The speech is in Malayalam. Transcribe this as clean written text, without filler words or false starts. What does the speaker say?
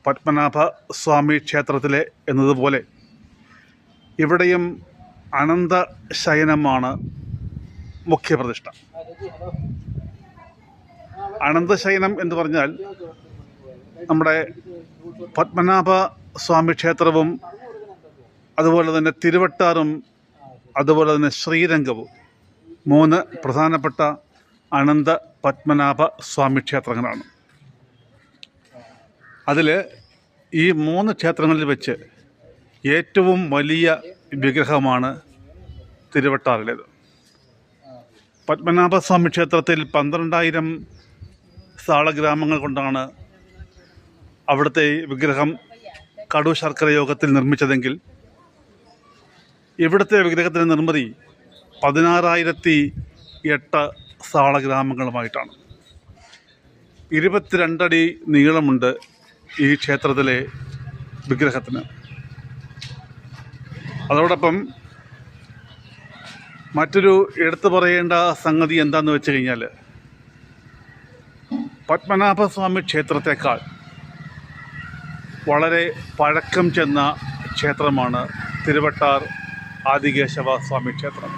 പത്മനാഭ സ്വാമി ക്ഷേത്രത്തിലെ എന്നതുപോലെ ഇവിടെയും അനന്തശയനമാണ് മുഖ്യപ്രതിഷ്ഠ. അനന്തശയനം എന്ന് പറഞ്ഞാൽ നമ്മുടെ പത്മനാഭ സ്വാമി ക്ഷേത്രവും അതുപോലെ തന്നെ തിരുവട്ടാറും അതുപോലെ തന്നെ ശ്രീരംഗവും 3 പ്രധാനപ്പെട്ട അനന്ത പത്മനാഭ സ്വാമി ക്ഷേത്രങ്ങളാണ്. അതിൽ ഈ 3 ക്ഷേത്രങ്ങളിൽ വെച്ച് ഏറ്റവും വലിയ വിഗ്രഹമാണ് തിരുവട്ടാറിലേത്. പത്മനാഭസ്വാമി ക്ഷേത്രത്തിൽ 12,000 സാളഗ്രാമങ്ങൾ കൊണ്ടാണ് അവിടുത്തെ വിഗ്രഹം കടു ശർക്കര യോഗത്തിൽ നിർമ്മിച്ചതെങ്കിൽ ഇവിടുത്തെ വിഗ്രഹത്തിൻ്റെ നിർമ്മിതി 16,008 സാളഗ്രാമങ്ങളുമായിട്ടാണ്. 22 അടി നീളമുണ്ട് ഈ ക്ഷേത്രത്തിലെ വിഗ്രഹത്തിന്. അതോടൊപ്പം മറ്റൊരു എടുത്തു പറയേണ്ട സംഗതി എന്താണെന്ന് വെച്ച് കഴിഞ്ഞാൽ പത്മനാഭസ്വാമി ക്ഷേത്രത്തെക്കാൾ വളരെ പഴക്കം ചെന്ന ക്ഷേത്രമാണ് തിരുവട്ടാർ ആദികേശവ സ്വാമി ക്ഷേത്രം.